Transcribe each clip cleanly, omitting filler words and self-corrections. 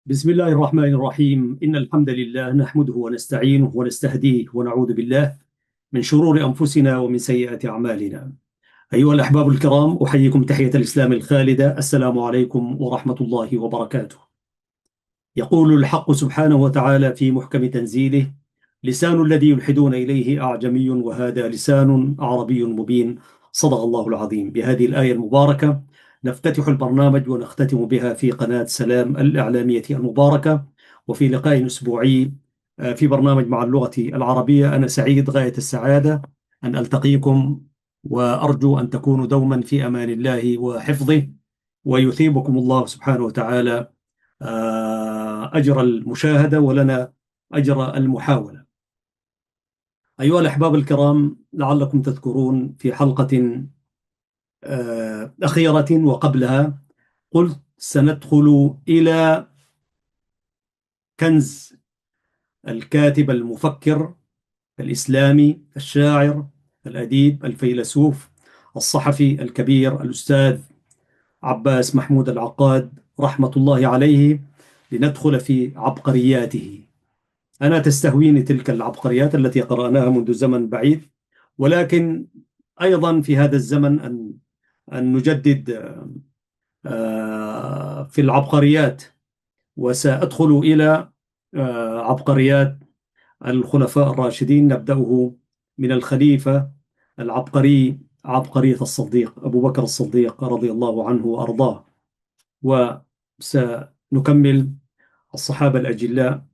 بسم الله الرحمن الرحيم. إن الحمد لله نحمده ونستعينه ونستهديه ونعوذ بالله من شرور أنفسنا ومن سيئات أعمالنا. أيها الأحباب الكرام، أحييكم تحية الإسلام الخالدة. السلام عليكم ورحمة الله وبركاته. يقول الحق سبحانه وتعالى في محكم تنزيله: لسان الذي يلحدون إليه أعجمي وهذا لسان عربي مبين. صدق الله العظيم. بهذه الآية المباركة نفتتح البرنامج ونختتم بها في قناة سلام الإعلامية المباركة، وفي لقاء أسبوعي في برنامج مع اللغة العربية. أنا سعيد غاية السعادة أن ألتقيكم، وأرجو أن تكونوا دوما في أمان الله وحفظه، ويثيبكم الله سبحانه وتعالى أجر المشاهدة ولنا أجر المحاولة. أيها الأحباب الكرام، لعلكم تذكرون في حلقة أخيرة وقبلها قلت سندخل إلى كنز الكاتب المفكر الإسلامي الشاعر الأديب الفيلسوف الصحفي الكبير الأستاذ عباس محمود العقاد رحمة الله عليه، لندخل في عبقرياته. أنا تستهويني تلك العبقريات التي قرأناها منذ زمن بعيد، ولكن أيضا في هذا الزمن أن نجدد في العبقريات. وسأدخل إلى عبقريات الخلفاء الراشدين، نبدأه من الخليفة العبقري عبقرية الصديق أبو بكر الصديق رضي الله عنه وأرضاه، وسنكمل الصحابة الأجلاء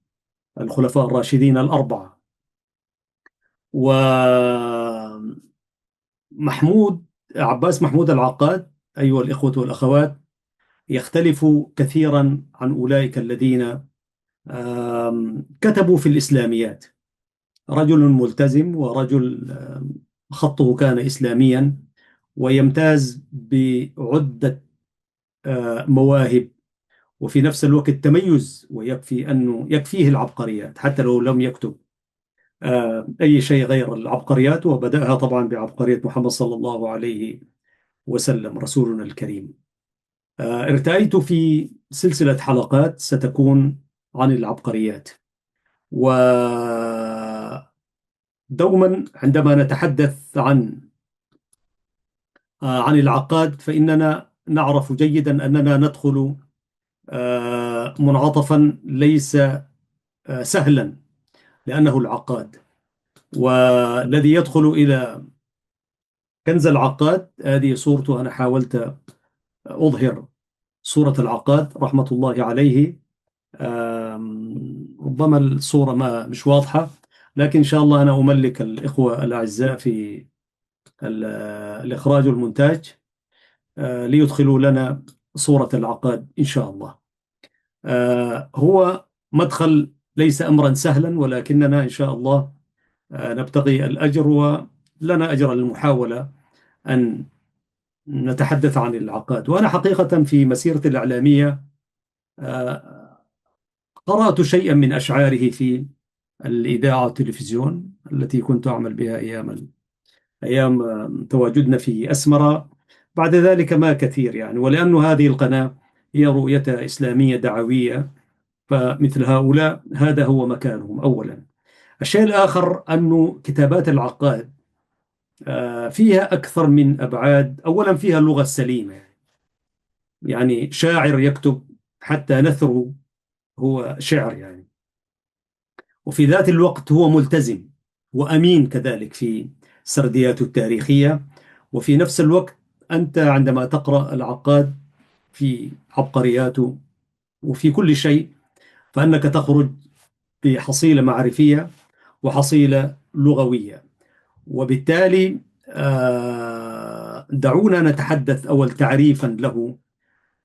الخلفاء الراشدين الأربعة. ومحمود عباس محمود العقاد، أيها الإخوة والأخوات، يختلف كثيرا عن أولئك الذين كتبوا في الإسلاميات. رجل ملتزم، ورجل خطه كان إسلاميا، ويمتاز بعدة مواهب، وفي نفس الوقت تميز، ويكفي أنه يكفيه العبقريات حتى لو لم يكتب أي شيء غير العبقريات، وبدأها طبعا بعبقرية محمد صلى الله عليه وسلم رسولنا الكريم. ارتأيت في سلسلة حلقات ستكون عن العبقريات، ودوما عندما نتحدث عن العقاد فإننا نعرف جيدا أننا ندخل منعطفا ليس سهلا، لأنه العقاد. والذي يدخل إلى كنز العقاد، هذه صورته، أنا حاولت أظهر صورة العقاد رحمة الله عليه. ربما الصورة ما مش واضحة، لكن إن شاء الله أنا أملك الإخوة الأعزاء في الإخراج والمونتاج ليدخلوا لنا صورة العقاد إن شاء الله. هو مدخل ليس أمرا سهلا، ولكننا إن شاء الله نبتغي الأجر، ولنا أجر المحاولة أن نتحدث عن العقاد. وأنا حقيقة في مسيرتي الإعلامية قرأت شيئا من أشعاره في الإذاعة والتلفزيون التي كنت أعمل بها أيام تواجدنا في أسمرة. بعد ذلك ما كثير يعني، ولأن هذه القناة هي رؤيتها إسلامية دعوية، فمثل هؤلاء هذا هو مكانهم. أولا، الشيء الآخر أن كتابات العقاد فيها أكثر من أبعاد. أولا فيها اللغة السليمة، يعني شاعر يكتب حتى نثره هو شعر يعني، وفي ذات الوقت هو ملتزم وأمين كذلك في سردياته التاريخية. وفي نفس الوقت أنت عندما تقرأ العقاد في عبقرياته وفي كل شيء، فأنك تخرج بحصيلة معرفية وحصيلة لغوية. وبالتالي دعونا نتحدث أول تعريفا له.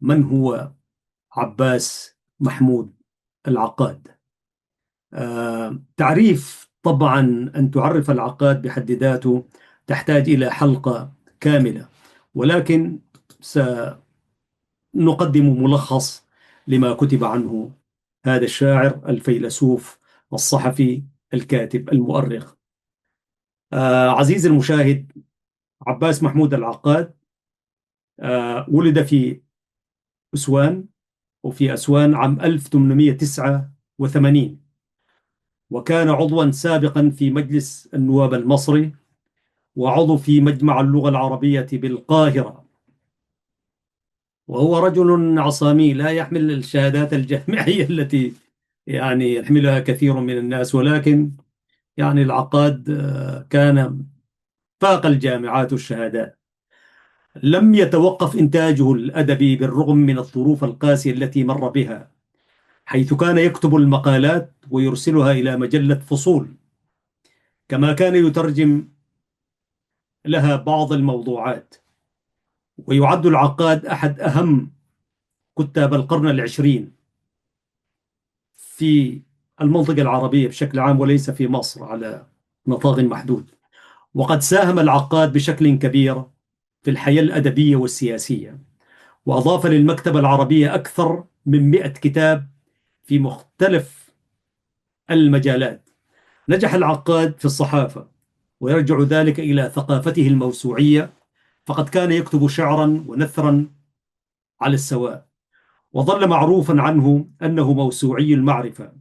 من هو عباس محمود العقاد؟ تعريف، طبعا أن تعرف العقاد بحد ذاته تحتاج إلى حلقة كاملة، ولكن سنقدم ملخص لما كتب عنه هذا الشاعر الفيلسوف الصحفي الكاتب المؤرخ. عزيزي المشاهد، عباس محمود العقاد ولد في أسوان وفي أسوان عام 1889، وكان عضوا سابقا في مجلس النواب المصري، وعضو في مجمع اللغة العربية بالقاهرة. وهو رجل عصامي لا يحمل الشهادات الجامعية التي يعني يحملها كثير من الناس، ولكن يعني العقاد كان فاق الجامعات الشهادات. لم يتوقف إنتاجه الأدبي بالرغم من الظروف القاسية التي مر بها، حيث كان يكتب المقالات ويرسلها إلى مجلة فصول، كما كان يترجم لها بعض الموضوعات. ويعد العقاد أحد أهم كتاب القرن العشرين في المنطقة العربية بشكل عام، وليس في مصر على نطاق محدود. وقد ساهم العقاد بشكل كبير في الحياة الأدبية والسياسية، وأضاف للمكتبة العربية أكثر من 100 كتاب في مختلف المجالات. نجح العقاد في الصحافة، ويرجع ذلك إلى ثقافته الموسوعية، فقد كان يكتب شعرا ونثرا على السواء، وظل معروفا عنه أنه موسوعي المعرفة،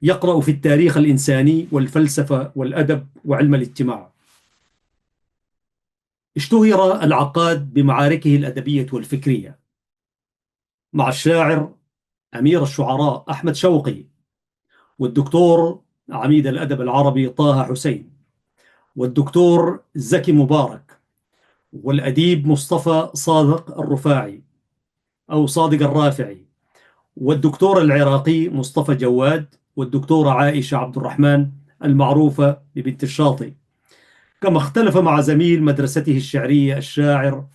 يقرأ في التاريخ الإنساني والفلسفة والأدب وعلم الاجتماع. اشتهر العقاد بمعاركه الأدبية والفكرية مع الشاعر أمير الشعراء أحمد شوقي، والدكتور عميد الأدب العربي طه حسين، والدكتور زكي مبارك، والأديب مصطفى صادق الرفاعي أو صادق الرافعي، والدكتور العراقي مصطفى جواد، والدكتورة عائشة عبد الرحمن المعروفة ببنت الشاطئ. كما اختلف مع زميل مدرسته الشعرية الشاعر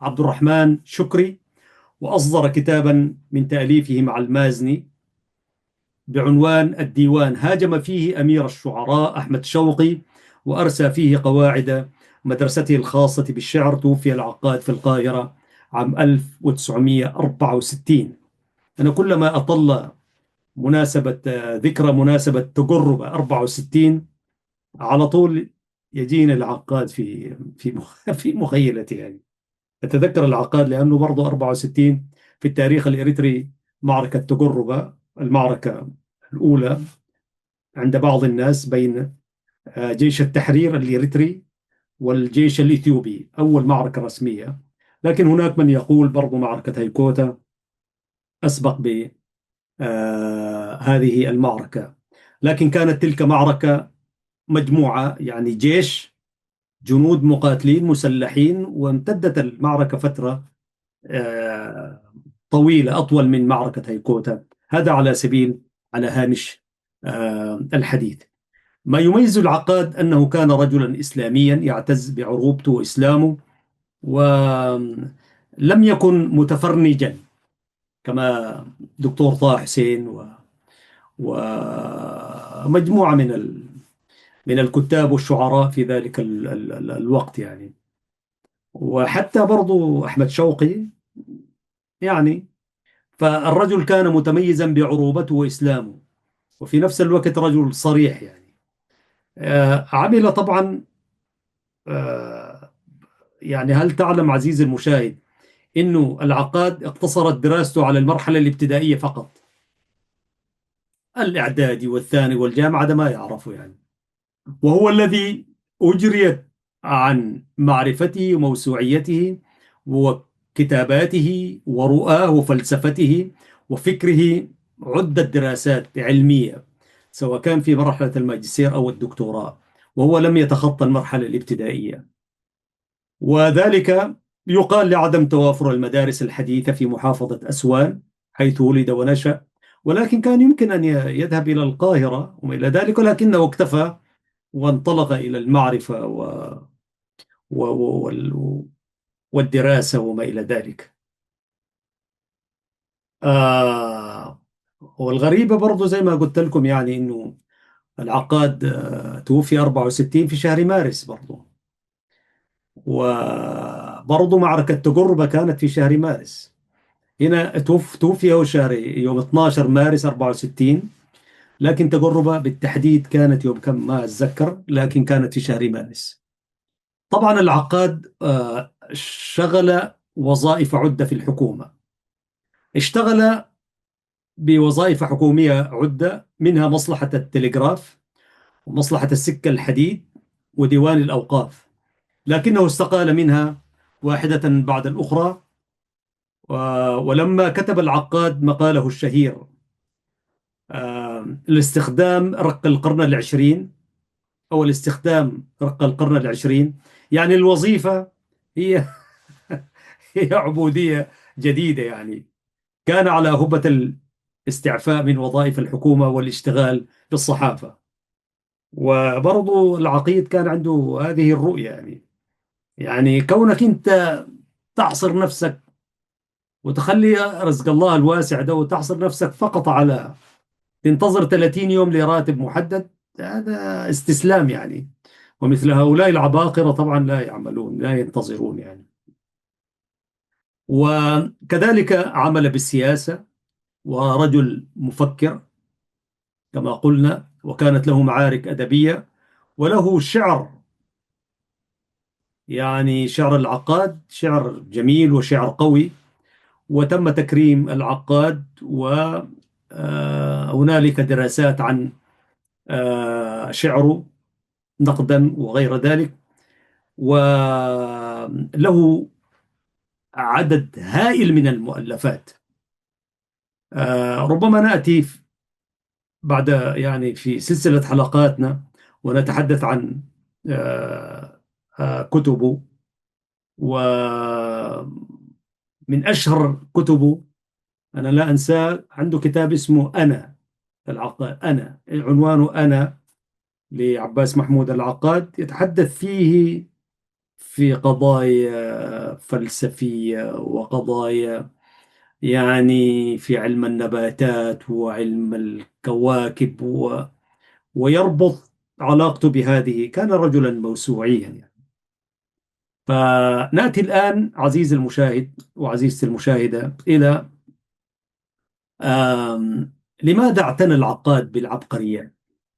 عبد الرحمن شكري، وأصدر كتابا من تأليفه مع المازني بعنوان الديوان، هاجم فيه أمير الشعراء أحمد شوقي، وأرسى فيه قواعد مدرسته الخاصة بالشعر. توفي العقاد في القاهرة عام 1964. أنا كلما أطل مناسبة ذكرى مناسبة تقرب 64 على طول يجيني العقاد في مخيلتي يعني. أتذكر العقاد لأنه برضه 64 في التاريخ الإريتري، معركة تقرب، المعركة الأولى عند بعض الناس بين جيش التحرير الإريتري والجيش الإثيوبي، أول معركة رسمية. لكن هناك من يقول برضو معركة هيكوتا أسبق بهذه المعركة. لكن كانت تلك معركة مجموعة، يعني جيش، جنود مقاتلين مسلحين، وامتدت المعركة فترة طويلة أطول من معركة هيكوتا. هذا على هامش الحديث. ما يميز العقاد أنه كان رجلا إسلاميا يعتز بعروبته وإسلامه، ولم يكن متفرنجا كما دكتور طه حسين ومجموعة من الكتاب والشعراء في ذلك الوقت يعني. وحتى برضو أحمد شوقي يعني. فالرجل كان متميزا بعروبته وإسلامه، وفي نفس الوقت رجل صريح يعني. عمل طبعا يعني هل تعلم عزيزي المشاهد إنه العقاد اقتصرت دراسته على المرحلة الابتدائية فقط؟ الإعدادي والثاني والجامعة ده ما يعرفه يعني. وهو الذي أجريت عن معرفته وموسوعيته وكتاباته ورؤاه وفلسفته وفكره عدة دراسات علمية، سواء كان في مرحلة الماجستير أو الدكتوراه، وهو لم يتخطى المرحلة الابتدائية. وذلك يقال لعدم توافر المدارس الحديثة في محافظة أسوان حيث ولد ونشأ، ولكن كان يمكن أن يذهب إلى القاهرة وما إلى ذلك، ولكنه اكتفى وانطلق إلى المعرفة و... والدراسة وما إلى ذلك. والغريبة برضو زي ما قلت لكم يعني إنه العقاد توفي 64 في شهر مارس برضو، وبرضو معركة تقربة كانت في شهر مارس. هنا توفي هو شهر يوم 12 مارس 64، لكن تقربة بالتحديد كانت يوم كم ما أتذكر، لكن كانت في شهر مارس. طبعا العقاد شغل وظائف عدة في الحكومة. اشتغل بوظائف حكومية عدة، منها مصلحة التلغراف ومصلحة السكة الحديد وديوان الأوقاف، لكنه استقال منها واحدة بعد الأخرى. و- ولما كتب العقاد مقاله الشهير الاستخدام رق القرن العشرين، أو الاستخدام رق القرن العشرين، يعني الوظيفة هي هي عبودية جديدة. يعني كان على هبة الاستعفاء من وظائف الحكومة والاشتغال بالصحافة. وبرضو العقيد كان عنده هذه الرؤية، يعني كونك أنت تعصر نفسك وتخلي رزق الله الواسع ده وتحصر نفسك فقط على تنتظر 30 يوم لراتب محدد، هذا استسلام يعني. ومثل هؤلاء العباقرة طبعا لا يعملون، لا ينتظرون يعني. وكذلك عمل بالسياسة، ورجل مفكر كما قلنا، وكانت له معارك أدبية، وله شعر. يعني شعر العقاد شعر جميل وشعر قوي، وتم تكريم العقاد. وهنالك دراسات عن شعره، نقدا وغير ذلك. وله عدد هائل من المؤلفات. ربما نأتي بعد يعني في سلسلة حلقاتنا ونتحدث عن آه، كتبه. ومن أشهر كتبه أنا لا أنساه، عنده كتاب اسمه أنا العقاد. أنا عنوانه أنا، لعباس محمود العقاد، يتحدث فيه في قضايا فلسفية وقضايا يعني في علم النباتات وعلم الكواكب، ويربط علاقته بهذه. كان رجلا موسوعيا يعني. فنأتي الآن عزيزي المشاهد وعزيزتي المشاهدة إلى لماذا اعتنى العقاد بالعبقرية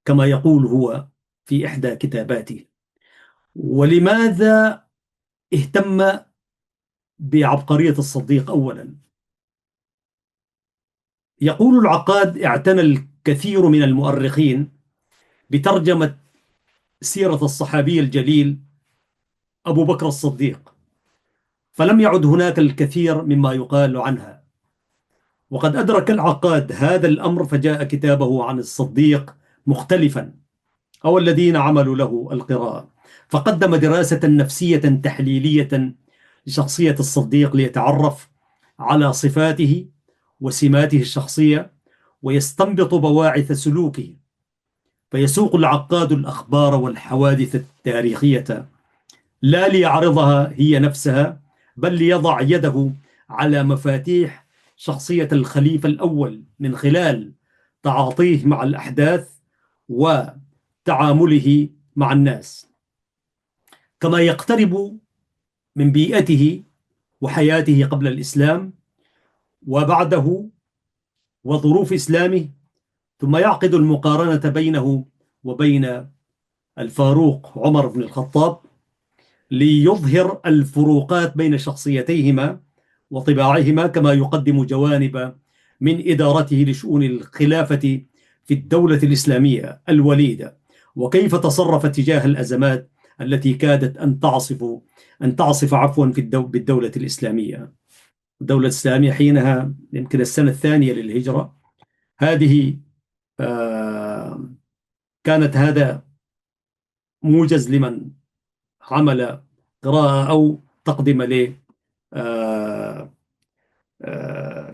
كما يقول هو في إحدى كتاباته؟ ولماذا اهتم بعبقرية الصديق أولا؟ يقول العقاد: اعتنى الكثير من المؤرخين بترجمة سيرة الصحابي الجليل أبو بكر الصديق، فلم يعد هناك الكثير مما يقال عنها. وقد أدرك العقاد هذا الأمر، فجاء كتابه عن الصديق مختلفا، أو الذين عملوا له القراءة، فقدم دراسة نفسية تحليلية لشخصية الصديق ليتعرف على صفاته وسماته الشخصية، ويستنبط بواعث سلوكه. فيسوق العقاد الأخبار والحوادث التاريخية لا ليعرضها هي نفسها، بل ليضع يده على مفاتيح شخصية الخليفة الأول من خلال تعاطيه مع الأحداث وتعامله مع الناس، كما يقترب من بيئته وحياته قبل الإسلام وبعده وظروف إسلامه، ثم يعقد المقارنة بينه وبين الفاروق عمر بن الخطاب ليظهر الفروقات بين شخصيتيهما وطباعهما، كما يقدم جوانب من إدارته لشؤون الخلافة في الدولة الإسلامية الوليدة، وكيف تصرف تجاه الأزمات التي كادت أن تعصف عفوا بالدولة الإسلامية. الدولة الإسلامية حينها يمكن السنة الثانية للهجرة. هذه آه، كانت هذا موجز لمن عمل قراءة أو تقدم له آه،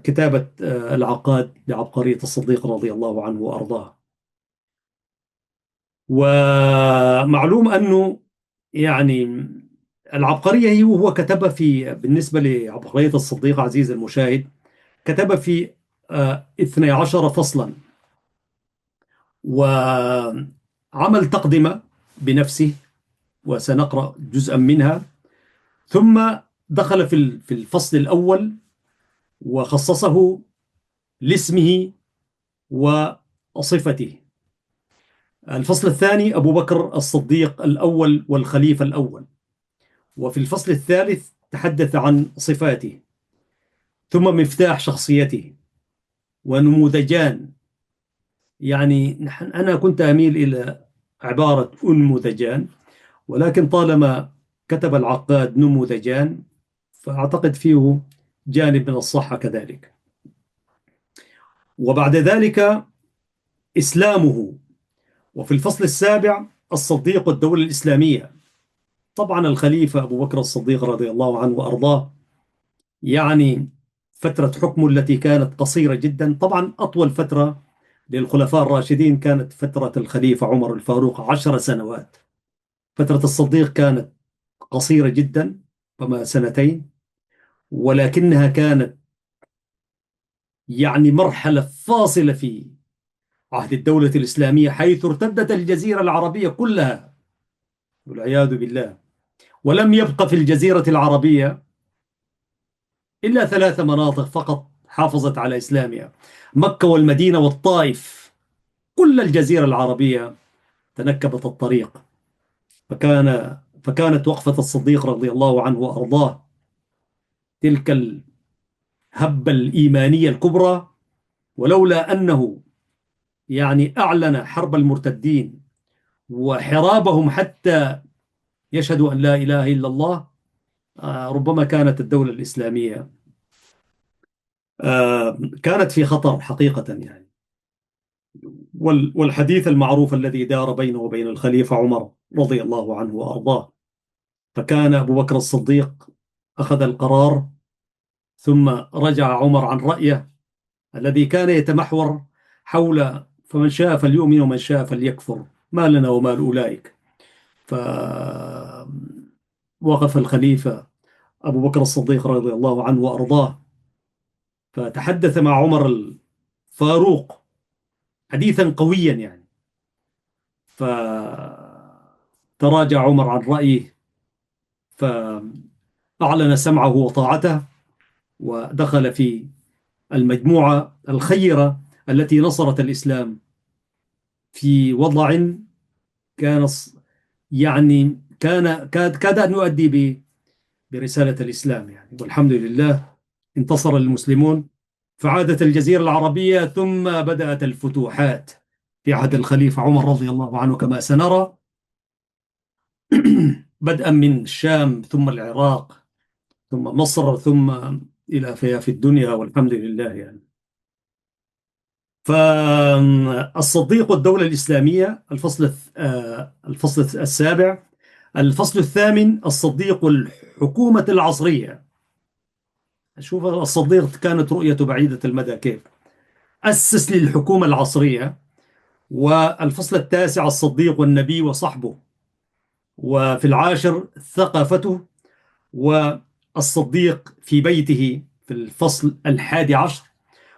كتابة العقاد بعبقرية الصديق رضي الله عنه وأرضاه. ومعلوم أنه يعني العبقرية هو كتب في، بالنسبة لعبقرية الصديق عزيز المشاهد، كتب في 12 فصلا، وعمل تقدمة بنفسه وسنقرأ جزءا منها. ثم دخل في الفصل الأول وخصصه لاسمه وصفته. الفصل الثاني أبو بكر الصديق الأول والخليفة الأول. وفي الفصل الثالث تحدث عن صفاته، ثم مفتاح شخصيته، ونموذجان. يعني أنا كنت أميل إلى عبارة أنموذجان، ولكن طالما كتب العقاد نموذجان فأعتقد فيه جانب من الصحة كذلك. وبعد ذلك إسلامه. وفي الفصل السابع الصديق والدولة الإسلامية. طبعا الخليفة أبو بكر الصديق رضي الله عنه وأرضاه، يعني فترة حكمه التي كانت قصيرة جدا. طبعا أطول فترة للخلفاء الراشدين كانت فترة الخليفة عمر الفاروق 10 سنوات. فترة الصديق كانت قصيرة جدا، فما سنتين، ولكنها كانت يعني مرحلة فاصلة في عهد الدولة الإسلامية، حيث ارتدت الجزيرة العربية كلها والعياذ بالله. ولم يبق في الجزيرة العربية إلا 3 مناطق فقط حافظت على إسلامها: مكة والمدينة والطائف. كل الجزيرة العربية تنكبت الطريق. فكانت وقفة الصديق رضي الله عنه وأرضاه تلك الهبة الإيمانية الكبرى. ولولا أنه يعني أعلن حرب المرتدين وحرابهم حتى يشهدوا أن لا إله إلا الله، ربما كانت الدولة الإسلامية كانت في خطر حقيقة يعني. والحديث المعروف الذي دار بينه وبين الخليفة عمر رضي الله عنه وأرضاه. فكان أبو بكر الصديق أخذ القرار، ثم رجع عمر عن رأيه الذي كان يتمحور حول فمن شاء فليؤمن ومن شاء فليكفر، ما لنا وما لأولئك. فوقف الخليفة أبو بكر الصديق رضي الله عنه وأرضاه، فتحدث مع عمر الفاروق حديثا قويا يعني. فتراجع عمر عن رأيه، فأعلن سمعه وطاعته، ودخل في المجموعة الخيرة التي نصرت الإسلام في وضع كان يعني كاد أن يؤدي برسالة الإسلام يعني. والحمد لله انتصر المسلمون، فعادت الجزيرة العربية، ثم بدأت الفتوحات في عهد الخليفة عمر رضي الله عنه كما سنرى. بدءا من الشام، ثم العراق، ثم مصر، ثم إلى في الدنيا، والحمد لله يعني. فالصديق والدولة الإسلامية الفصل السابع. الفصل الثامن الصديق والحكومة العصرية. شوف الصديق كانت رؤيته بعيدة المدى كيف أسس للحكومة العصرية. والفصل التاسع الصديق والنبي وصحبه. وفي العاشر ثقافته والصديق في بيته في الفصل 11.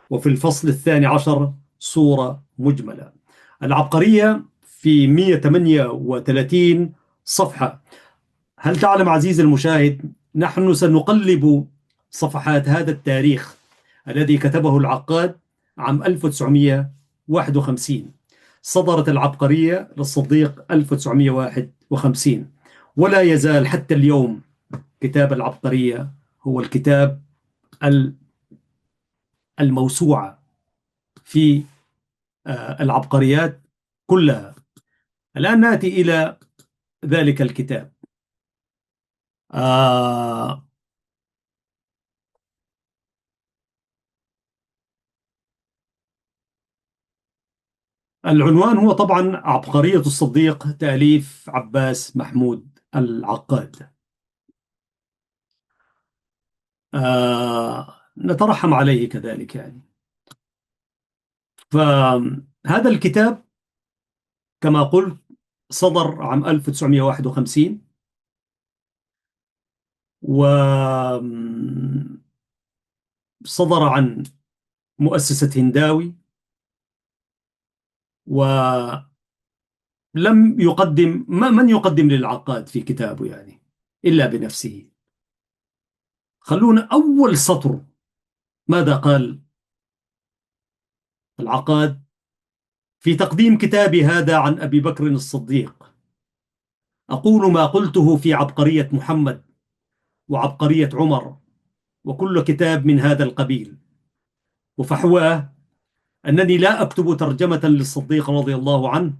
وفي الفصل 12 صورة مجملة. العبقرية في 138 صفحة. هل تعلم عزيزي المشاهد، نحن سنقلب صفحات هذا التاريخ الذي كتبه العقاد عام 1951. صدرت العبقرية للصديق 1951، ولا يزال حتى اليوم كتاب العبقرية هو الكتاب الموسوعة في العبقريات كلها. الآن نأتي إلى ذلك الكتاب. آه العنوان هو طبعا عبقرية الصديق، تأليف عباس محمود العقاد. نترحم عليه كذلك يعني. فهذا الكتاب كما قلت صدر عام 1951، وصدر عن مؤسسة هنداوي، ولم يقدم من يقدم للعقاد في كتابه يعني إلا بنفسه. خلونا أول سطر ماذا قال العقاد في تقديم كتابي هذا عن أبي بكر الصديق: أقول ما قلته في عبقرية محمد وعبقرية عمر وكل كتاب من هذا القبيل، وفحواه أنني لا أكتب ترجمة للصديق رضي الله عنه،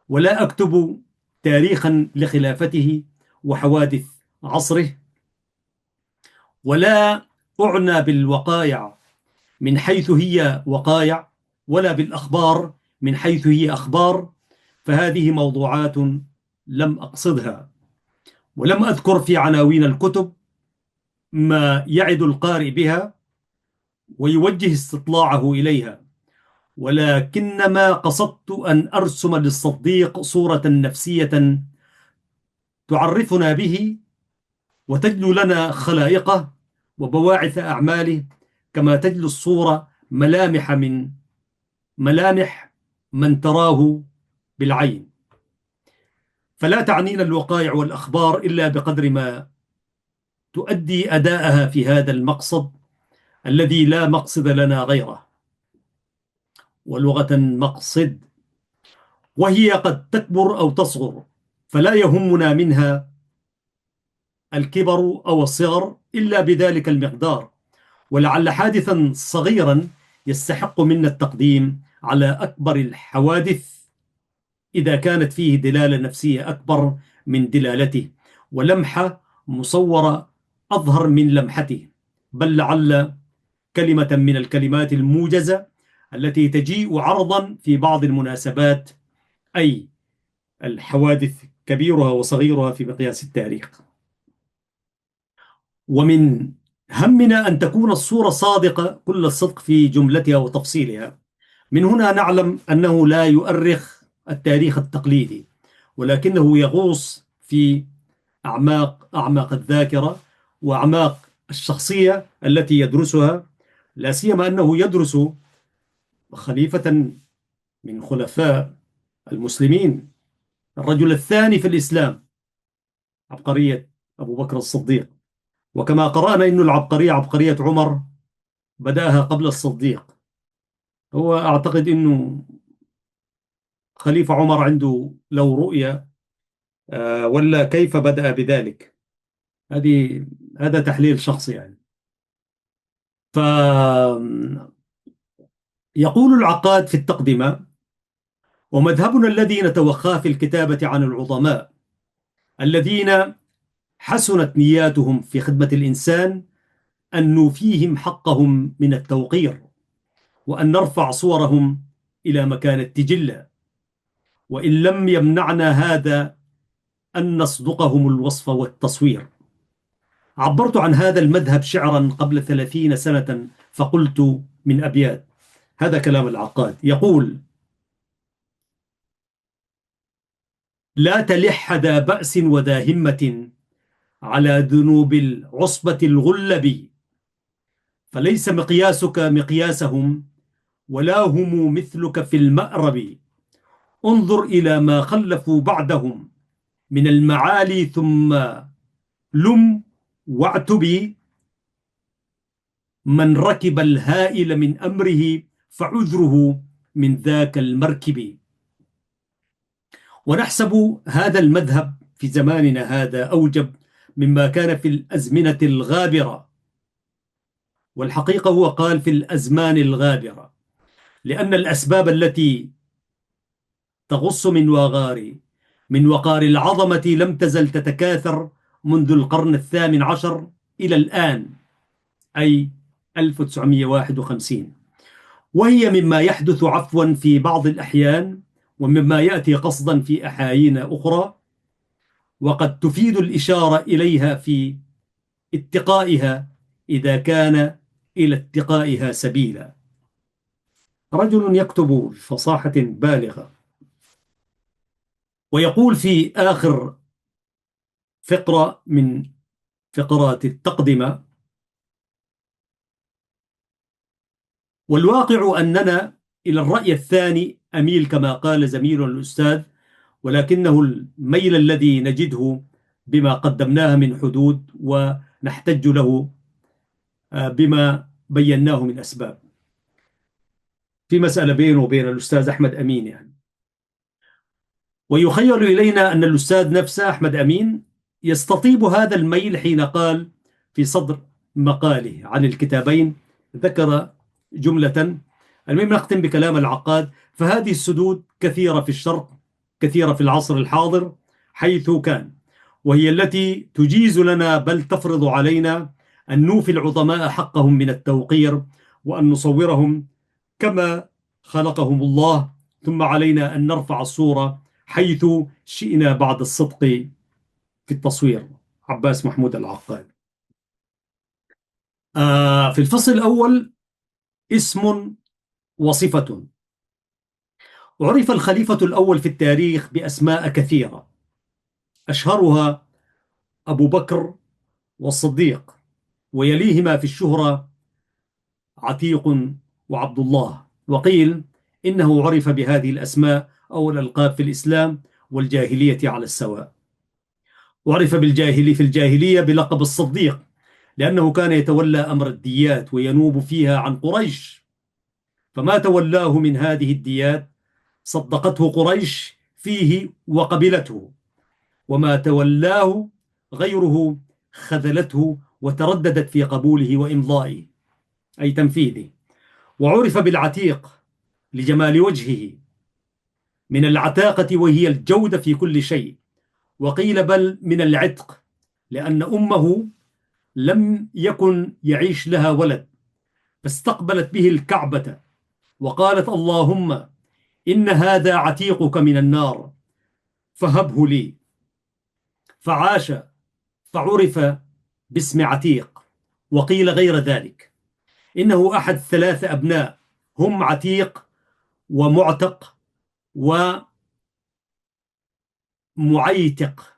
ولا أكتب تاريخا لخلافته وحوادث عصره، ولا أعنى بالوقائع من حيث هي وقائع، ولا بالأخبار من حيث هي أخبار. فهذه موضوعات لم أقصدها، ولم أذكر في عناوين الكتب ما يعد القارئ بها ويوجه استطلاعه إليها، ولكنما قصدت أن أرسم للصديق صورة نفسية تعرفنا به وتجلو لنا خلائقه وبواعث أعماله، كما تجلو الصورة ملامح من تراه بالعين. فلا تعنينا الوقائع والأخبار إلا بقدر ما تؤدي أداءها في هذا المقصد الذي لا مقصد لنا غيره. ولغة مقصد، وهي قد تكبر أو تصغر، فلا يهمنا منها الكبر أو الصغر إلا بذلك المقدار. ولعل حادثا صغيرا يستحق منا التقديم على أكبر الحوادث إذا كانت فيه دلالة نفسية أكبر من دلالته، ولمحة مصورة أظهر من لمحته، بل لعل كلمة من الكلمات الموجزة التي تجيء عرضا في بعض المناسبات، أي الحوادث كبيرها وصغيرها في مقياس التاريخ. ومن همنا أن تكون الصورة صادقة كل الصدق في جملتها وتفصيلها. من هنا نعلم أنه لا يؤرخ التاريخ التقليدي، ولكنه يغوص في أعماق الذاكرة وأعماق الشخصية التي يدرسها، لا سيما أنه يدرس خليفة من خلفاء المسلمين، الرجل الثاني في الإسلام، عبقرية أبو بكر الصديق. وكما قرأنا أن العبقرية عبقرية عمر بدأها قبل الصديق. هو أعتقد أنه خليفة عمر عنده لو رؤية، ولا كيف بدأ بذلك. هذا تحليل شخصي يعني. فيقول العقاد في التقدمة: ومذهبنا الذي نتوخاه في الكتابة عن العظماء الذين حسنت نياتهم في خدمة الإنسان أن نوفيهم حقهم من التوقير، وأن نرفع صورهم إلى مكان التجلة، وإن لم يمنعنا هذا أن نصدقهم الوصف والتصوير. عبرت عن هذا المذهب شعرا قبل 30 سنة، فقلت من أبيات. هذا كلام العقاد، يقول: لا تلح ذا بأس وذا همة على ذنوب العصبة الغلب، فليس مقياسك مقياسهم ولا هم مثلك في المأرب. انظر إلى ما خلفوا بعدهم من المعالي ثم لم واعتبي، من ركب الهائل من أمره فعذره من ذاك المركب. ونحسب هذا المذهب في زماننا هذا أوجب مما كان في الأزمنة الغابرة، والحقيقة هو قال في الأزمان الغابرة، لأن الأسباب التي تغص من وقار العظمة لم تزل تتكاثر منذ القرن ال18 إلى الآن، أي 1951، وهي مما يحدث عفوا في بعض الأحيان، ومما يأتي قصدا في أحايين أخرى، وقد تفيد الإشارة إليها في اتقائها إذا كان إلى اتقائها سبيلا. رجل يكتب بفصاحة بالغة ويقول في آخر فقرة من فقرات التقدمة: والواقع أننا إلى الرأي الثاني أميل كما قال زميلنا الأستاذ، ولكنه الميل الذي نجده بما قدمناه من حدود ونحتج له بما بيناه من أسباب، في مسألة بينه وبين الأستاذ أحمد أمين يعني. ويخيل إلينا أن الأستاذ نفسه أحمد أمين يستطيب هذا الميل حين قال في صدر مقاله عن الكتابين، ذكر جملة المهم نختم بكلام العقاد. فهذه السدود كثيرة في الشرق، كثيرة في العصر الحاضر حيث كان، وهي التي تجيز لنا بل تفرض علينا أن نوفي العظماء حقهم من التوقير، وأن نصورهم كما خلقهم الله، ثم علينا أن نرفع الصورة حيث شئنا بعد الصدق في التصوير. عباس محمود العقاد. في الفصل الأول اسم وصفة. عرف الخليفة الأول في التاريخ بأسماء كثيرة، أشهرها أبو بكر والصديق، ويليهما في الشهرة عتيق وعبد الله. وقيل إنه عرف بهذه الأسماء أو الألقاب في الإسلام والجاهلية على السواء. وعرف في الجاهلية بلقب الصديق لأنه كان يتولى أمر الديات وينوب فيها عن قريش، فما تولاه من هذه الديات صدقته قريش فيه وقبلته، وما تولاه غيره خذلته وترددت في قبوله وإمضائه أي تنفيذه. وعرف بالعتيق لجمال وجهه من العتاقة وهي الجودة في كل شيء، وقيل بل من العتق لأن أمه لم يكن يعيش لها ولد، فاستقبلت به الكعبة وقالت اللهم إن هذا عتيقك من النار فهبه لي، فعاش فعرف باسم عتيق. وقيل غير ذلك، إنه أحد 3 أبناء هم عتيق ومعتق ومعيتق،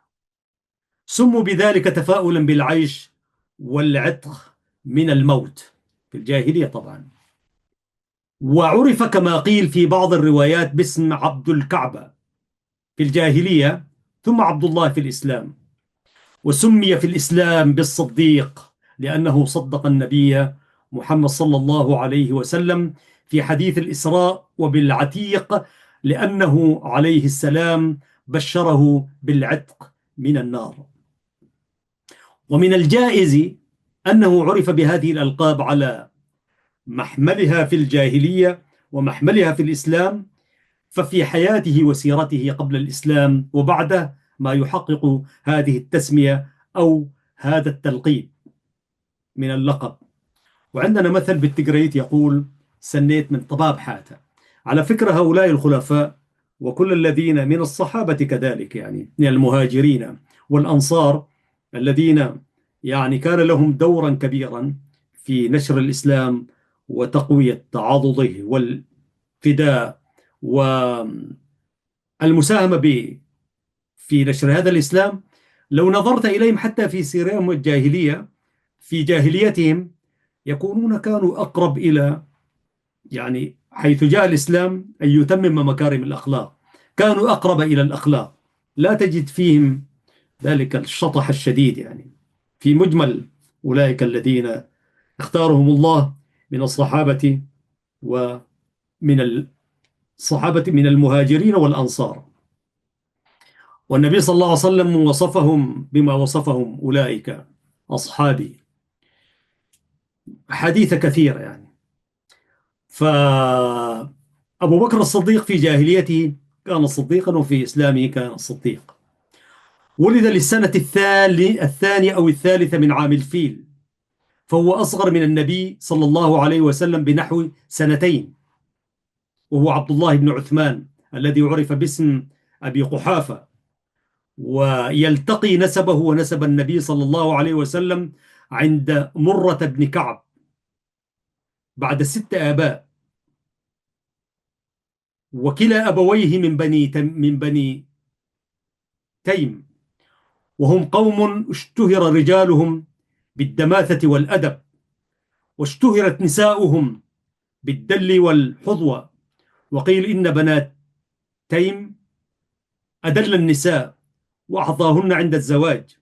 سموا بذلك تفاؤلا بالعيش والعتق من الموت في الجاهلية طبعا. وعرف كما قيل في بعض الروايات باسم عبد الكعبة في الجاهلية، ثم عبد الله في الإسلام. وسمي في الإسلام بالصديق لأنه صدق النبي محمد صلى الله عليه وسلم في حديث الإسراء، وبالعتيق لأنه عليه السلام بشره بالعتق من النار. ومن الجائز أنه عرف بهذه الألقاب على محملها في الجاهلية ومحملها في الإسلام، ففي حياته وسيرته قبل الإسلام وبعده ما يحقق هذه التسمية أو هذا التلقيب من اللقب. وعندنا مثل بالتقريت يقول سنيت من طباب حاتة. على فكرة هؤلاء الخلفاء وكل الذين من الصحابة كذلك، يعني من المهاجرين والأنصار الذين يعني كان لهم دورا كبيرا في نشر الإسلام وتقوية تعاضده والفداء والمساهمة في نشر هذا الإسلام. لو نظرت إليهم حتى في سيرهم الجاهلية، في جاهليتهم يكونون كانوا أقرب إلى، يعني حيث جاء الإسلام أن يتمم مكارم الأخلاق، كانوا أقرب إلى الأخلاق، لا تجد فيهم ذلك الشطح الشديد. يعني في مجمل أولئك الذين اختارهم الله من الصحابة ومن الصحابة من المهاجرين والأنصار. والنبي صلى الله عليه وسلم وصفهم بما وصفهم أولئك أصحابي حديث كثير يعني. فأبو بكر الصديق في جاهليته كان صديقا وفي إسلامه كان صديق. ولد للسنة الثانية أو الثالثة من عام الفيل، فهو أصغر من النبي صلى الله عليه وسلم بنحو 2 سنين، وهو عبد الله بن عثمان الذي عرف باسم أبي قحافة. ويلتقي نسبه ونسب النبي صلى الله عليه وسلم عند مرة بن كعب بعد 6 آباء، وكلا أبويه من بني تيم، وهم قوم اشتهر رجالهم بالدماثة والأدب، واشتهرت نساؤهم بالدل والحظوة. وقيل إن بنات تيم أدل النساء وأحظاهن عند الزواج،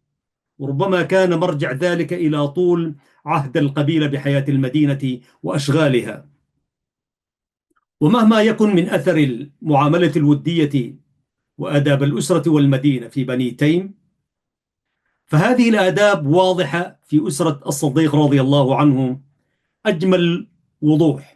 وربما كان مرجع ذلك إلى طول عهد القبيلة بحياة المدينة وأشغالها. ومهما يكن من أثر المعاملة الودية وآداب الأسرة والمدينة في بني تيم، فهذه الآداب واضحة في أسرة الصديق رضي الله عنه أجمل وضوح.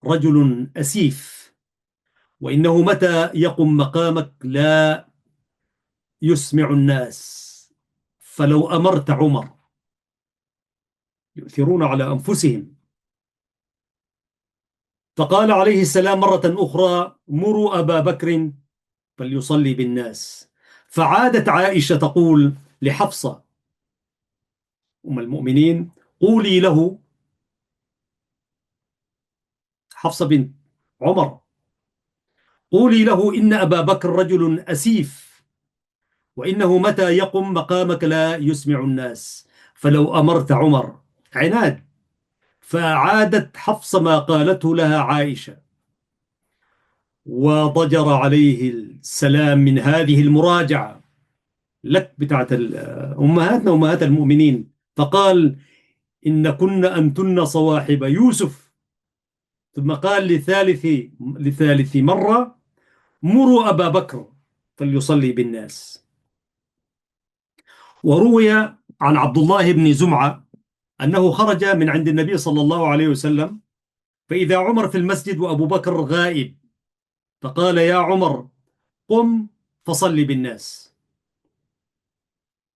رجل أسيف، وإنه متى يقم مقامك لا يسمع الناس، فلو أمرت عمر. يؤثرون على أنفسهم. فقال عليه السلام مرة أخرى: مروا أبا بكر فليصلي بالناس. فعادت عائشة تقول لحفصة أم المؤمنين: قولي له، حفصة بنت عمر، قولي له إن أبا بكر رجل أسيف، وإنه متى يقم مقامك لا يسمع الناس، فلو أمرت عمر. عناد. فعادت حفصة ما قالته لها عائشة، وضجر عليه السلام من هذه المراجعة لك بتاعت أمهاتنا أمهات المؤمنين، فقال: إن كن أنتن صواحب يوسف. ثم قال لثالث مرة: مروا أبا بكر فليصلي بالناس. وروي عن عبد الله بن زمعة أنه خرج من عند النبي صلى الله عليه وسلم، فإذا عمر في المسجد وأبو بكر غائب، فقال: يا عمر، قم فصل بالناس.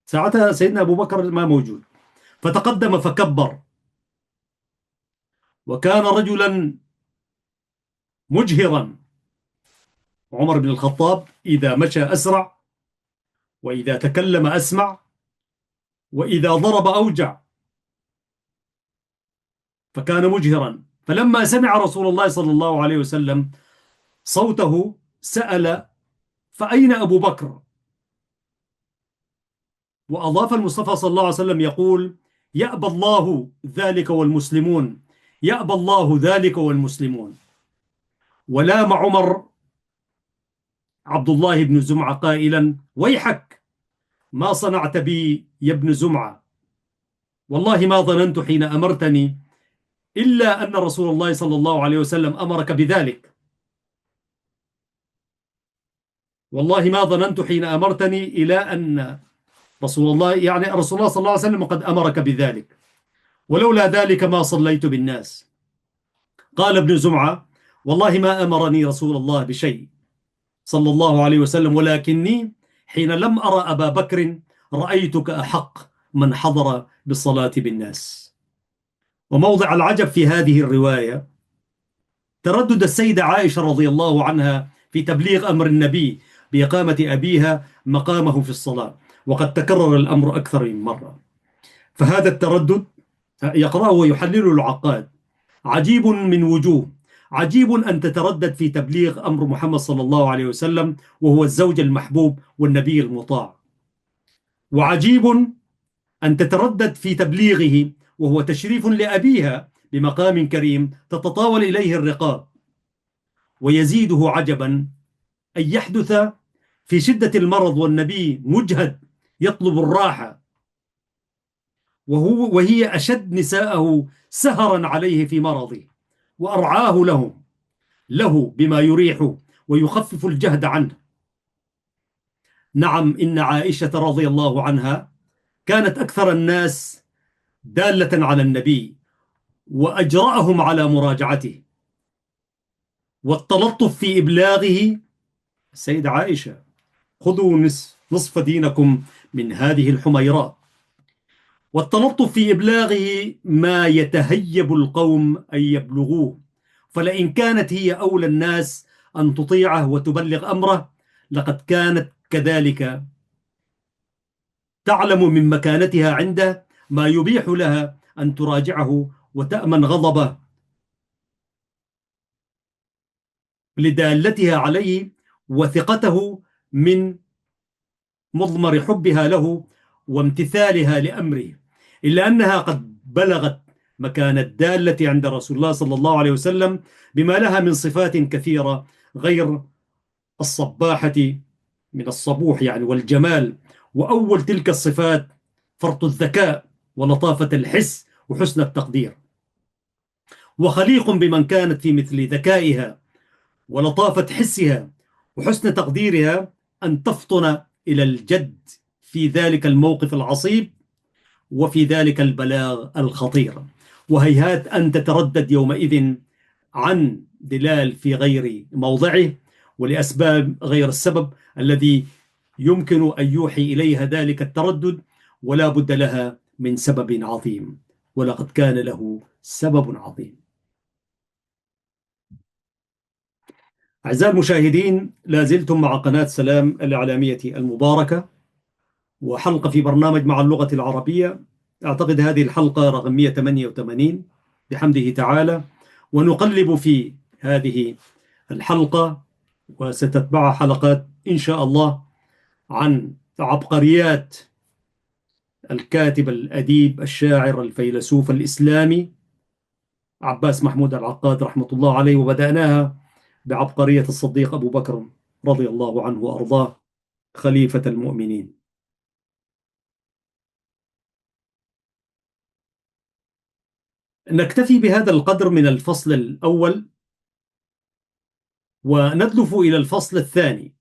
ساعتها سيدنا أبو بكر ما موجود، فتقدم فكبر، وكان رجلا مجهرا. عمر بن الخطاب إذا مشى أسرع، وإذا تكلم أسمع، وإذا ضرب أوجع، فكان مجهرا. فلما سمع رسول الله صلى الله عليه وسلم صوته سأل: فأين أبو بكر؟ وأضاف المصطفى صلى الله عليه وسلم يقول: يأبى الله ذلك والمسلمون، يأبى الله ذلك والمسلمون. ولام عمر عبد الله بن زمعة قائلا: ويحك، ما صنعت بي يا ابن زمعة؟ والله ما ظننت حين أمرتني إلا أن رسول الله صلى الله عليه وسلم أمرك بذلك. والله ما ظننت حين أمرتني إلى أن رسول الله، يعني رسول الله صلى الله عليه وسلم، قد أمرك بذلك، ولولا ذلك ما صليت بالناس. قال ابن زمعة: والله ما أمرني رسول الله بشيء صلى الله عليه وسلم، ولكني حين لم أرى أبا بكر رأيتك أحق من حضر بالصلاة بالناس. وموضع العجب في هذه الرواية تردد السيدة عائشة رضي الله عنها في تبليغ أمر النبي بإقامة أبيها مقامه في الصلاة، وقد تكرر الأمر أكثر من مرة. فهذا التردد يقرأه ويحلله العقاد عجيب من وجوه. عجيب أن تتردد في تبليغ أمر محمد صلى الله عليه وسلم وهو الزوج المحبوب والنبي المطاع، وعجيب أن تتردد في تبليغه وهو تشريف لأبيها بمقام كريم تتطاول إليه الرقاب. ويزيده عجبا أن يحدث في شدة المرض والنبي مجهد يطلب الراحة، وهي أشد نساءه سهرا عليه في مرضه، وأرعاه له بما يريحه ويخفف الجهد عنه. نعم، إن عائشة رضي الله عنها كانت أكثر الناس دالة على النبي، وأجرأهم على مراجعته والتلطف في إبلاغه. السيدة عائشة: خذوا نصف دينكم من هذه الحميراء. والتلطف في إبلاغه ما يتهيب القوم أن يبلغوه، فلئن كانت هي أولى الناس أن تطيعه وتبلغ أمره، لقد كانت كذلك تعلم من مكانتها عنده ما يبيح لها أن تراجعه وتأمن غضبه لدالتها عليه وثقته من مضمر حبها له وامتثالها لأمره، إلا أنها قد بلغت مكان الدالة عند رسول الله صلى الله عليه وسلم بما لها من صفات كثيرة غير الصباحة من الصبوح يعني والجمال. وأول تلك الصفات فرط الذكاء ولطافة الحس وحسن التقدير. وخليق بمن كانت في مثل ذكائها ولطافة حسها وحسن تقديرها أن تفطن إلى الجد في ذلك الموقف العصيب وفي ذلك البلاغ الخطير. وهيهات أن تتردد يومئذ عن دلال في غير موضعه ولأسباب غير السبب الذي يمكن أن يوحي إليها ذلك التردد، ولا بد لها من سبب عظيم، ولقد كان له سبب عظيم. أعزائي المشاهدين، لا زلتم مع قناة سلام الإعلامية المباركة، وحلقة في برنامج مع اللغة العربية. أعتقد هذه الحلقة رقم 188 بحمده تعالى، ونقلب في هذه الحلقة وستتبع حلقات إن شاء الله عن عبقريات الكاتب الأديب الشاعر الفيلسوف الإسلامي عباس محمود العقاد رحمة الله عليه، وبدأناها بعبقرية الصديق أبو بكر رضي الله عنه وأرضاه خليفة المؤمنين. نكتفي بهذا القدر من الفصل الأول وندلف إلى الفصل الثاني.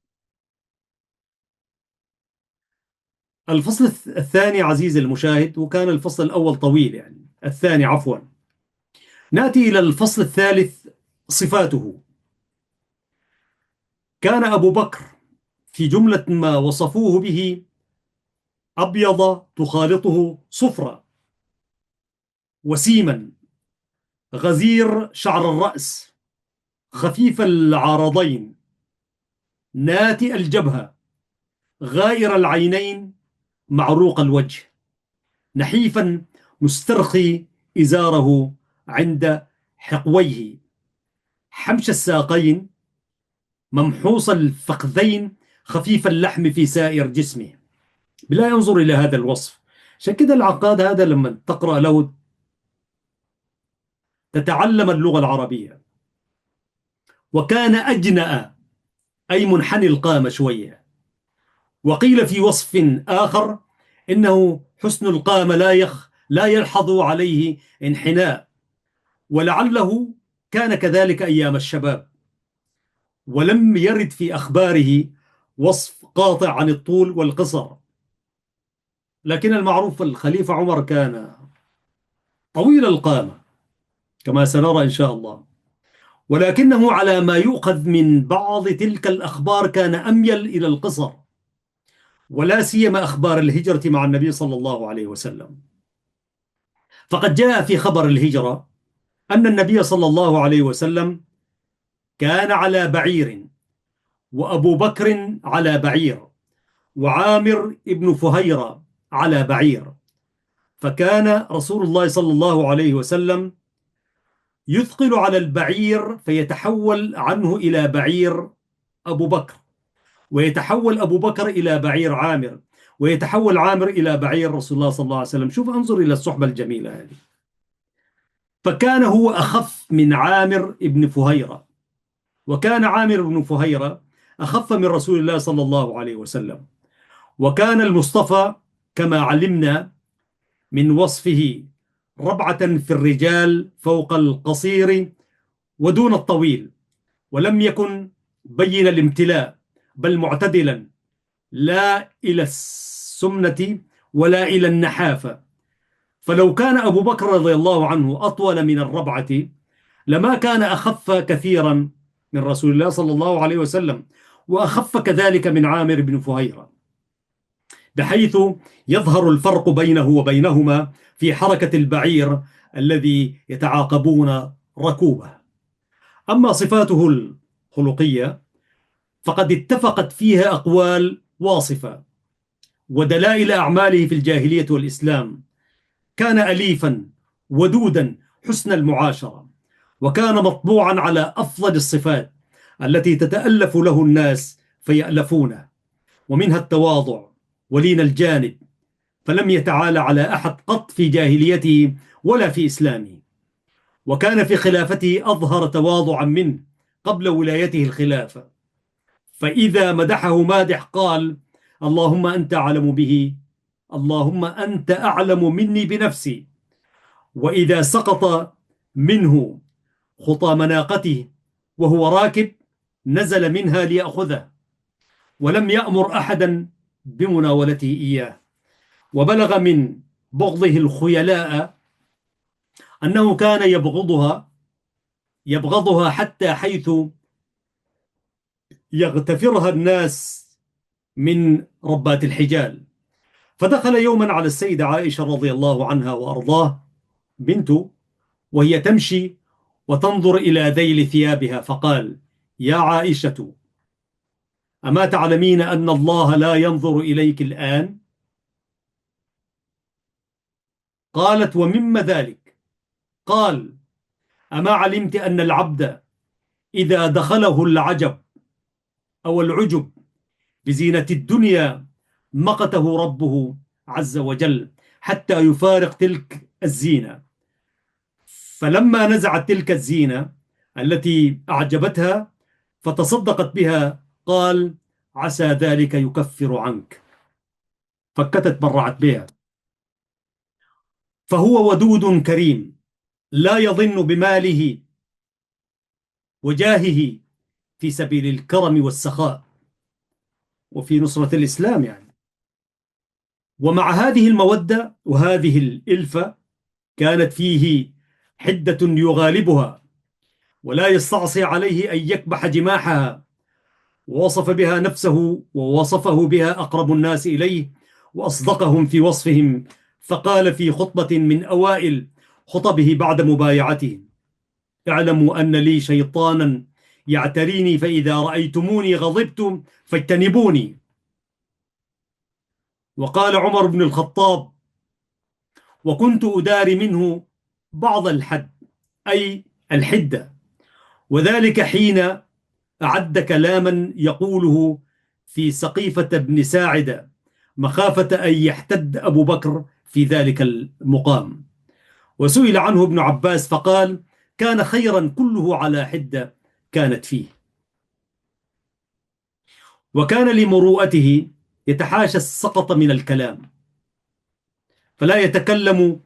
الفصل الثاني عزيزي المشاهد، وكان الفصل الأول طويل، يعني الثاني عفوا، نأتي إلى الفصل الثالث، صفاته. كان أبو بكر في جملة ما وصفوه به أبيض تخالطه صفرة، وسيما، غزير شعر الرأس، خفيف العارضين، ناتئ الجبهة، غائر العينين، معروق الوجه، نحيفا مسترخي إزاره عند حقويه، حمش الساقين، ممحوص الفخذين، خفيف اللحم في سائر جسمه. بلا ينظر إلى هذا الوصف. عشان كده العقاد هذا لما تقرأ له تتعلم اللغة العربية. وكان أجنأ، أي منحني القامة شوية. وقيل في وصف آخر إنه حسن القامة لا يلحظ عليه انحناء، ولعله كان كذلك أيام الشباب، ولم يرد في أخباره وصف قاطع عن الطول والقصر. لكن المعروف الخليفة عمر كان طويل القامة كما سنرى إن شاء الله، ولكنه على ما يؤخذ من بعض تلك الأخبار كان أميل إلى القصر، ولا سيما أخبار الهجرة مع النبي صلى الله عليه وسلم. فقد جاء في خبر الهجرة أن النبي صلى الله عليه وسلم كان على بعير، وأبو بكر على بعير، وعامر ابن فهيرة على بعير. فكان رسول الله صلى الله عليه وسلم يثقل على البعير فيتحول عنه إلى بعير أبو بكر، ويتحول أبو بكر إلى بعير عامر، ويتحول عامر إلى بعير رسول الله صلى الله عليه وسلم. شوف، انظر إلى الصحبة الجميلة هذه. فكان هو أخف من عامر ابن فهيرة، وكان عامر بن فهيرة أخف من رسول الله صلى الله عليه وسلم. وكان المصطفى كما علمنا من وصفه ربعة في الرجال فوق القصير ودون الطويل، ولم يكن بين الامتلاء، بل معتدلا، لا إلى السمنة ولا إلى النحافة. فلو كان أبو بكر رضي الله عنه أطول من الربعة لما كان أخف كثيرا من رسول الله صلى الله عليه وسلم، وأخف كذلك من عامر بن فهيرة، بحيث يظهر الفرق بينه وبينهما في حركة البعير الذي يتعاقبون ركوبه. أما صفاته الخلقية فقد اتفقت فيها أقوال واصفة ودلائل أعماله في الجاهلية والإسلام. كان أليفا ودودا حسن المعاشرة، وكان مطبوعا على أفضل الصفات التي تتألف له الناس فيألفونه، ومنها التواضع ولين الجانب، فلم يتعالى على أحد قط في جاهليته ولا في إسلامه. وكان في خلافته أظهر تواضعا منه قبل ولايته الخلافة، فإذا مدحه مادح قال: اللهم أنت أعلم به، اللهم أنت أعلم مني بنفسي. وإذا سقط منه خطى مناقته وهو راكب نزل منها ليأخذه، ولم يأمر أحدا بمناولته إياه. وبلغ من بغضه الخيلاء أنه كان يبغضها يبغضها حتى حيث يغتفرها الناس من ربات الحجال. فدخل يوما على السيدة عائشة رضي الله عنها وأرضاه بنته، وهي تمشي وتنظر إلى ذيل ثيابها، فقال: يا عائشة، أما تعلمين أن الله لا ينظر إليك الآن؟ قالت: ومما ذلك؟ قال: أما علمت أن العبد إذا دخله العجب أو العجب بزينة الدنيا مقته ربه عز وجل حتى يفارق تلك الزينة، فلما نزعت تلك الزينة التي أعجبتها فتصدقت بها قال: عسى ذلك يكفر عنك. فكتت برعت بها. فهو ودود كريم لا يظن بماله وجاهه في سبيل الكرم والسخاء وفي نصرة الإسلام يعني. ومع هذه المودة وهذه الإلفة كانت فيه حدة يغالبها ولا يستعصي عليه أن يكبح جماحها، ووصف بها نفسه ووصفه بها أقرب الناس إليه وأصدقهم في وصفهم. فقال في خطبة من أوائل خطبه بعد مبايعته: اعلموا أن لي شيطانا يعتريني، فإذا رأيتموني غضبت فاجتنبوني. وقال عمر بن الخطاب: وكنت أداري منه بعض الحد، أي الحدة، وذلك حين أعد كلاما يقوله في سقيفة بن ساعدة مخافة أن يحتد أبو بكر في ذلك المقام. وسئل عنه ابن عباس فقال: كان خيرا كله على حدة كانت فيه. وكان لمروءته يتحاشى السقط من الكلام، فلا يتكلم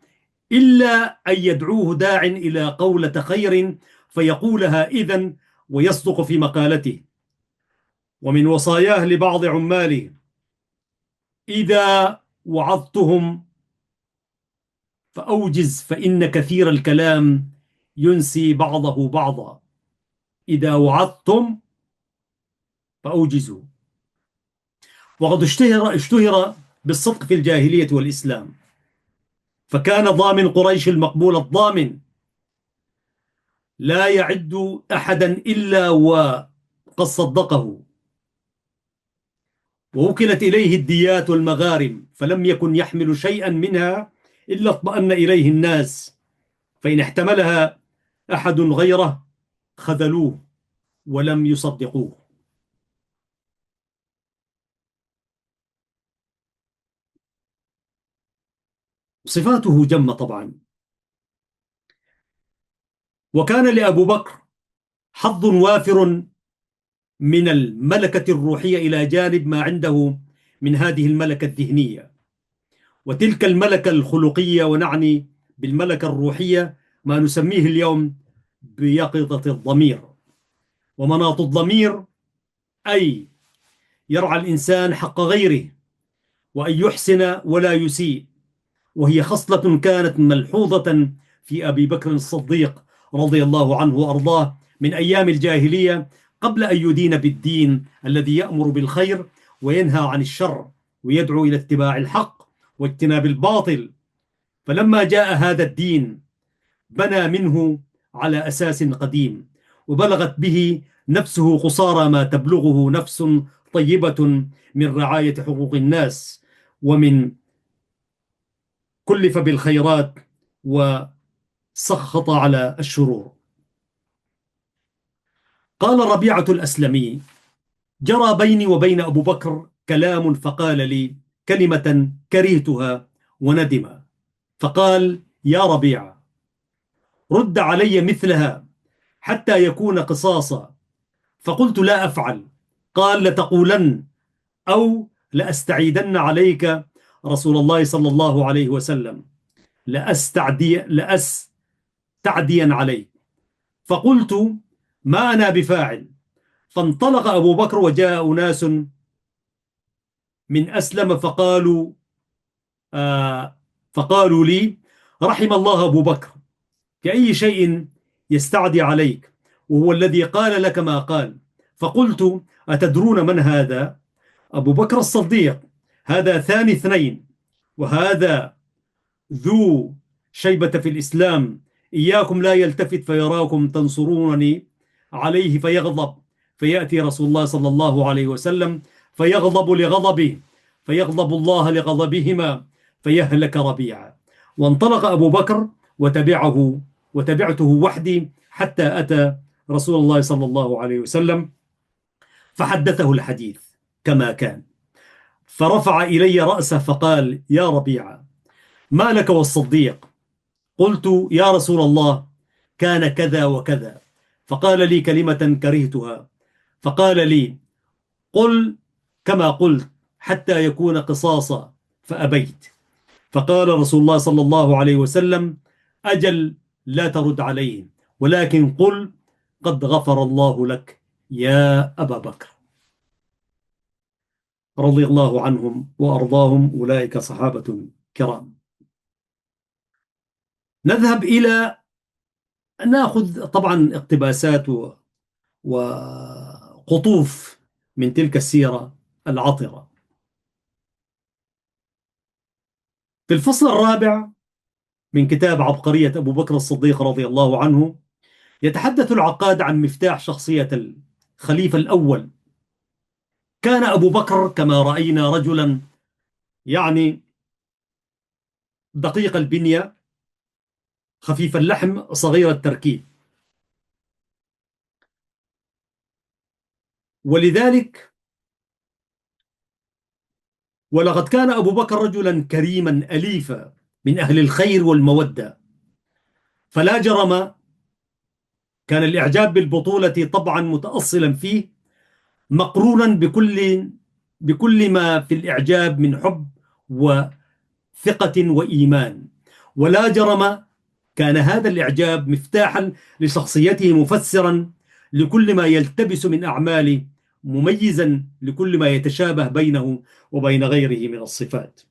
إلا أن يدعوه داع إلى قولة خير فيقولها إذن ويصدق في مقالته. ومن وصاياه لبعض عماله: إذا وعظتهم فأوجز، فإن كثير الكلام ينسي بعضه بعضا. إذا وعظتم فأوجزوا. وقد اشتهر بالصدق في الجاهلية والإسلام، فكان ضامن قريش المقبول الضامن لا يعد أحدا إلا وقد صدقه، ووكلت إليه الديات والمغارم، فلم يكن يحمل شيئا منها إلا اطمأن إليه الناس، فإن احتملها أحد غيره خذلوه ولم يصدقوه. صفاته جمة طبعا. وكان لأبو بكر حظ وافر من الملكة الروحية إلى جانب ما عنده من هذه الملكة الذهنية. وتلك الملكة الخلقية، ونعني بالملكة الروحية ما نسميه اليوم بيقظة الضمير. ومناط الضمير أي يرعى الإنسان حق غيره وأن يحسن ولا يسيء، وهي خصلة كانت ملحوظة في أبي بكر الصديق رضي الله عنه وأرضاه من أيام الجاهلية، قبل أن يدين بالدين الذي يأمر بالخير وينهى عن الشر ويدعو إلى اتباع الحق واجتناب الباطل. فلما جاء هذا الدين بنى منه على أساس قديم، وبلغت به نفسه قصارى ما تبلغه نفس طيبة من رعاية حقوق الناس، ومن كلف بالخيرات وسخط على الشرور. قال ربيعة الأسلمي: جرى بيني وبين أبو بكر كلام، فقال لي كلمة كرهتها وندم، فقال: يا ربيعة، رد علي مثلها حتى يكون قصاصا. فقلت: لا أفعل. قال: لتقولن أو لأستعيدن عليك رسول الله صلى الله عليه وسلم، لأستعدين عليك. فقلت: ما أنا بفاعل. فانطلق أبو بكر وجاء أناس من أسلم فقالوا لي: رحم الله أبو بكر، في أي شيء يستعدي عليك، وهو الذي قال لك ما قال. فقلت: أتدرون من هذا؟ أبو بكر الصديق، هذا ثاني اثنين، وهذا ذو شيبة في الإسلام. إياكم لا يلتفت فيراكم تنصرونني عليه فيغضب، فيأتي رسول الله صلى الله عليه وسلم فيغضب لغضبه، فيغضب الله لغضبهما، فيهلك ربيعا. وانطلق أبو بكر وتبعته وحدي حتى أتى رسول الله صلى الله عليه وسلم، فحدثه الحديث كما كان. فرفع إلي رأسه فقال: يا ربيعة، ما لك والصديق؟ قلت: يا رسول الله، كان كذا وكذا. فقال لي كلمة كرهتها، فقال لي: قل كما قلت حتى يكون قصاصا، فأبيت. فقال رسول الله صلى الله عليه وسلم: أجل، لا ترد عليه، ولكن قل: قد غفر الله لك يا أبا بكر. رضي الله عنهم وأرضاهم، أولئك صحابة كرام. نذهب إلى ناخذ طبعا اقتباسات وقطوف من تلك السيرة العطرة. في الفصل الرابع من كتاب عبقرية أبو بكر الصديق رضي الله عنه، يتحدث العقاد عن مفتاح شخصية الخليفة الأول. كان أبو بكر كما رأينا رجلا يعني دقيق البنية، خفيف اللحم، صغير التركيب، ولقد كان أبو بكر رجلا كريما أليفا من أهل الخير والمودة. فلا جرم كان الإعجاب بالبطولة طبعا متأصلا فيه، مقرونا بكل ما في الإعجاب من حب وثقة وإيمان. ولا جرم كان هذا الإعجاب مفتاحا لشخصيته، مفسرا لكل ما يلتبس من أعماله، مميزا لكل ما يتشابه بينه وبين غيره من الصفات.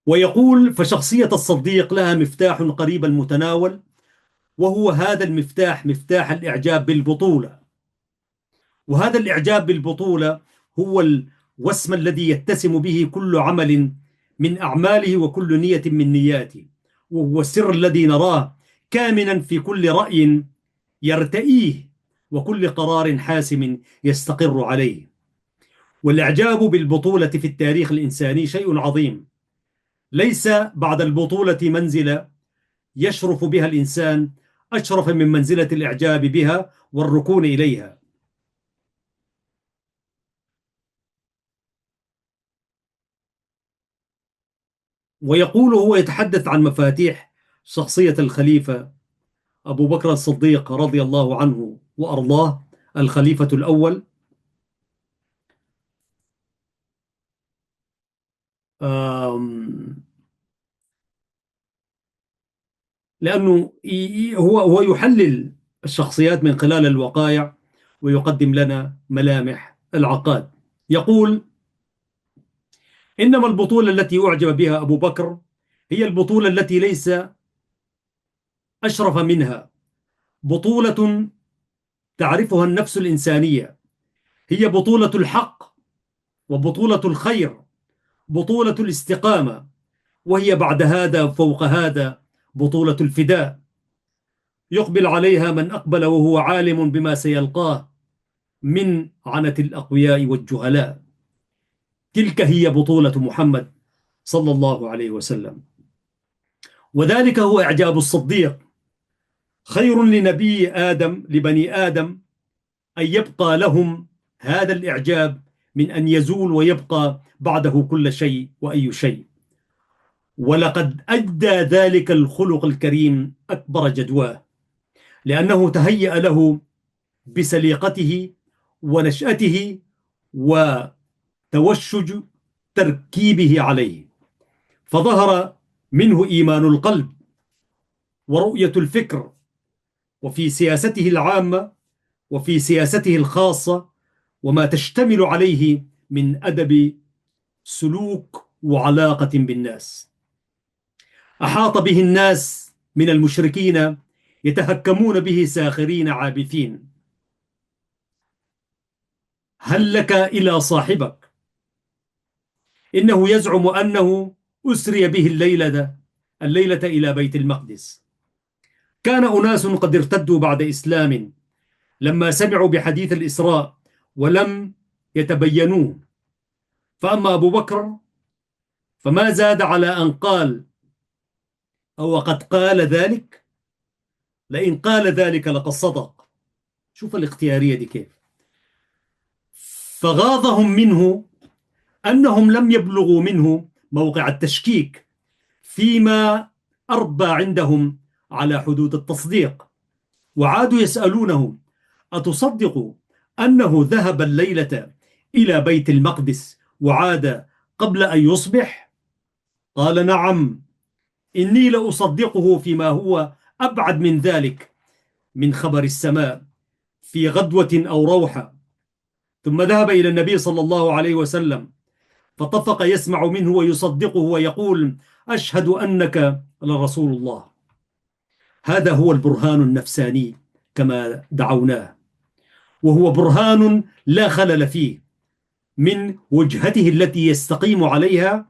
ويقول: فشخصية الصديق لها مفتاح قريب المتناول، وهو هذا المفتاح، مفتاح الإعجاب بالبطولة. وهذا الإعجاب بالبطولة هو الوسم الذي يتسم به كل عمل من أعماله وكل نية من نياته، وهو السر الذي نراه كامنا في كل رأي يرتئيه وكل قرار حاسم يستقر عليه. والإعجاب بالبطولة في التاريخ الإنساني شيء عظيم، ليس بعد البطولة منزلة يشرف بها الإنسان أشرف من منزلة الإعجاب بها والركون إليها. ويقول هو يتحدث عن مفاتيح شخصية الخليفة أبو بكر الصديق رضي الله عنه وأرضاه، الخليفة الأول. لأنه هو يحلل الشخصيات من خلال الوقائع ويقدم لنا ملامح العقاد. يقول: إنما البطولة التي أعجب بها أبو بكر هي البطولة التي ليس أشرف منها، بطولة تعرفها النفس الإنسانية، هي بطولة الحق وبطولة الخير، بطولة الاستقامة، وهي بعد هذا فوق هذا بطولة الفداء، يقبل عليها من أقبل وهو عالم بما سيلقاه من عنة الأقوياء والجهلاء. تلك هي بطولة محمد صلى الله عليه وسلم، وذلك هو إعجاب الصديق. خير لبني آدم أن يبقى لهم هذا الإعجاب من أن يزول ويبقى بعده كل شيء وأي شيء. ولقد أدى ذلك الخلق الكريم أكبر جدواه، لأنه تهيأ له بسليقته ونشأته وتوشج تركيبه عليه، فظهر منه إيمان القلب ورؤية الفكر، وفي سياسته العامة وفي سياسته الخاصة، وما تشتمل عليه من أدب، سلوك، وعلاقة بالناس. أحاط به الناس من المشركين يتهكمون به ساخرين عابثين. هل لك إلى صاحبك إنه يزعم أنه أسري به الليلة إلى بيت المقدس. كان أناس قد ارتدوا بعد إسلام لما سمعوا بحديث الإسراء ولم يتبينوه، فأما أبو بكر فما زاد على أن قال أو قد قال ذلك، لئن قال ذلك لقد صدق. شوف الاختيارية دي كيف. فغاضهم منه أنهم لم يبلغوا منه موقع التشكيك فيما أربى عندهم على حدود التصديق، وعادوا يسألونه: أتصدق أنه ذهب الليلة إلى بيت المقدس وعاد قبل أن يصبح؟ قال: نعم، إني لأصدقه فيما هو أبعد من ذلك من خبر السماء في غدوة أو روحة. ثم ذهب إلى النبي صلى الله عليه وسلم فطفق يسمع منه ويصدقه ويقول: أشهد أنك لرسول الله. هذا هو البرهان النفساني كما دعوناه، وهو برهان لا خلل فيه من وجهته التي يستقيم عليها،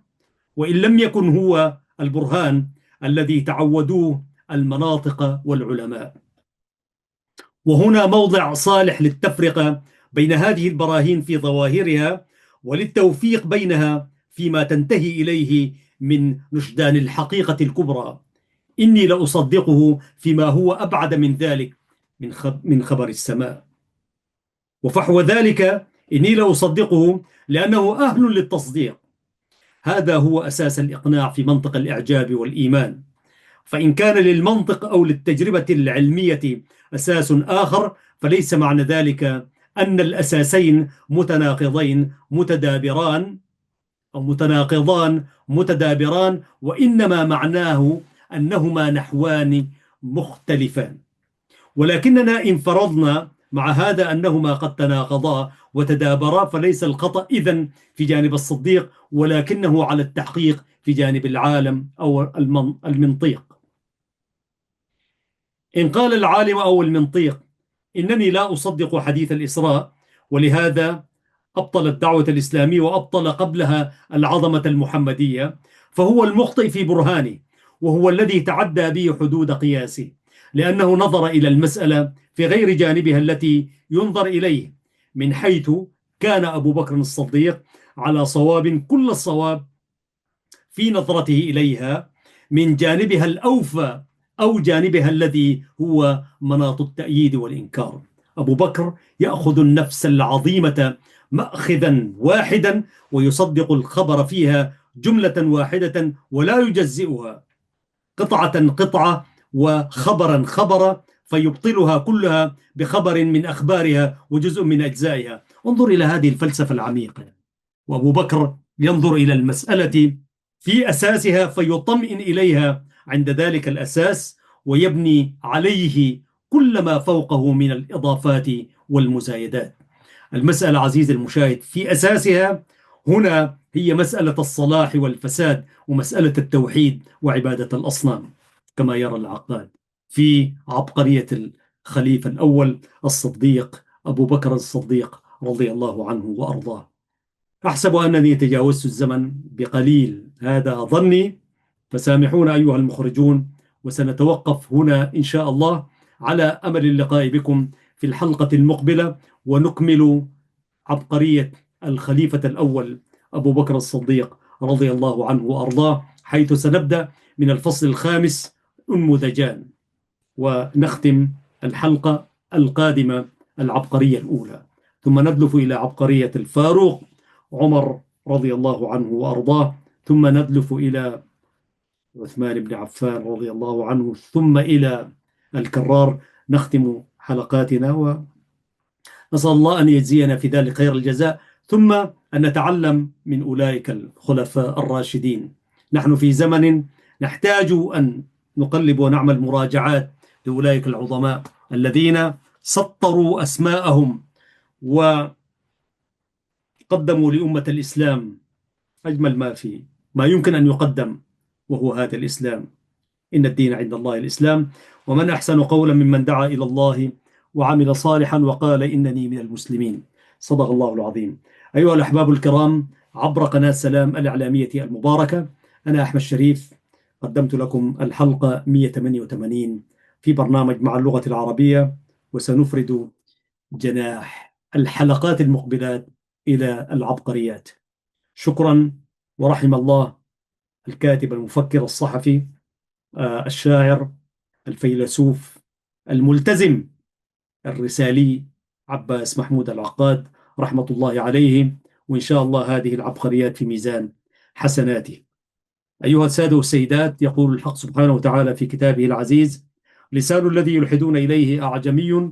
وإن لم يكن هو البرهان الذي تعودوه المناطق والعلماء. وهنا موضع صالح للتفرقة بين هذه البراهين في ظواهرها، وللتوفيق بينها فيما تنتهي إليه من نشدان الحقيقة الكبرى: إني لأصدقه فيما هو أبعد من ذلك من خبر السماء. وفحو ذلك إني لأصدقه لأنه أهل للتصديق. هذا هو أساس الإقناع في منطق الإعجاب والإيمان. فإن كان للمنطق أو للتجربة العلمية أساس آخر، فليس معنى ذلك أن الأساسين متناقضان متدابران، وإنما معناه أنهما نحوان مختلفان. ولكننا إن فرضنا مع هذا أنهما قد تناقضا وتدابرا، فليس الخطأ إذن في جانب الصديق، ولكنه على التحقيق في جانب العالم أو المنطيق. إن قال العالم أو المنطيق: إنني لا أصدق حديث الإسراء، ولهذا أبطل الدعوة الإسلامية وأبطل قبلها العظمة المحمدية، فهو المخطئ في برهانه، وهو الذي تعدى به حدود قياسه، لأنه نظر إلى المسألة في غير جانبها التي ينظر إليه، من حيث كان أبو بكر الصديق على صواب كل الصواب في نظرته إليها من جانبها الأوفى أو جانبها الذي هو مناط التأييد والإنكار. أبو بكر يأخذ النفس العظيمة مأخذا واحدا ويصدق الخبر فيها جملة واحدة ولا يجزئها قطعة قطعة وخبرا خبرا، فيبطلها كلها بخبر من أخبارها وجزء من أجزائها. انظر إلى هذه الفلسفة العميقة. وأبو بكر ينظر إلى المسألة في أساسها فيطمئن إليها عند ذلك الأساس، ويبني عليه كل ما فوقه من الإضافات والمزايدات. المسألة عزيزي المشاهد في أساسها هنا هي مسألة الصلاح والفساد، ومسألة التوحيد وعبادة الأصنام، كما يرى العقاد في عبقرية الخليفة الأول الصديق أبو بكر الصديق رضي الله عنه وأرضاه. أحسب أنني تجاوزت الزمن بقليل، هذا ظني، فسامحونا أيها المخرجون، وسنتوقف هنا إن شاء الله على أمل اللقاء بكم في الحلقة المقبلة، ونكمل عبقرية الخليفة الأول أبو بكر الصديق رضي الله عنه وأرضاه، حيث سنبدأ من الفصل الخامس أنموذجان، ونختم الحلقة القادمة العبقرية الأولى، ثم ندلف إلى عبقرية الفاروق عمر رضي الله عنه وأرضاه، ثم ندلف إلى عثمان بن عفان رضي الله عنه، ثم إلى الكرار. نختم حلقاتنا ونسأل الله أن يجزينا في ذلك خير الجزاء، ثم أن نتعلم من أولئك الخلفاء الراشدين. نحن في زمن نحتاج أن نقلب ونعمل مراجعات لأولئك العظماء الذين سطروا أسماءهم وقدموا لأمة الإسلام أجمل ما فيه. ما يمكن أن يقدم، وهو هذا الإسلام. إن الدين عند الله الإسلام، ومن أحسن قولا ممن دعا إلى الله وعمل صالحا وقال إنني من المسلمين. صدق الله العظيم. أيها الأحباب الكرام، عبر قناة سلام الإعلامية المباركة، أنا أحمد شريف قدمت لكم الحلقة 188 في برنامج مع اللغة العربية، وسنفرد جناح الحلقات المقبلات إلى العبقريات. شكرا، ورحم الله الكاتب المفكر الصحفي الشاعر الفيلسوف الملتزم الرسالي عباس محمود العقاد رحمة الله عليه، وإن شاء الله هذه العبقريات في ميزان حسناته. أيها السادة والسيدات، يقول الحق سبحانه وتعالى في كتابه العزيز: لسان الذي يلحدون إليه أعجمي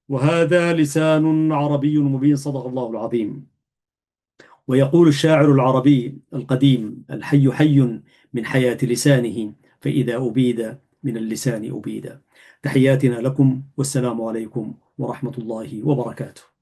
وهذا لسان عربي مبين. صدق الله العظيم. ويقول الشاعر العربي القديم: الحي حي من حياة لسانه، فإذا أبيد من اللسان أبيد. تحياتنا لكم، والسلام عليكم ورحمة الله وبركاته.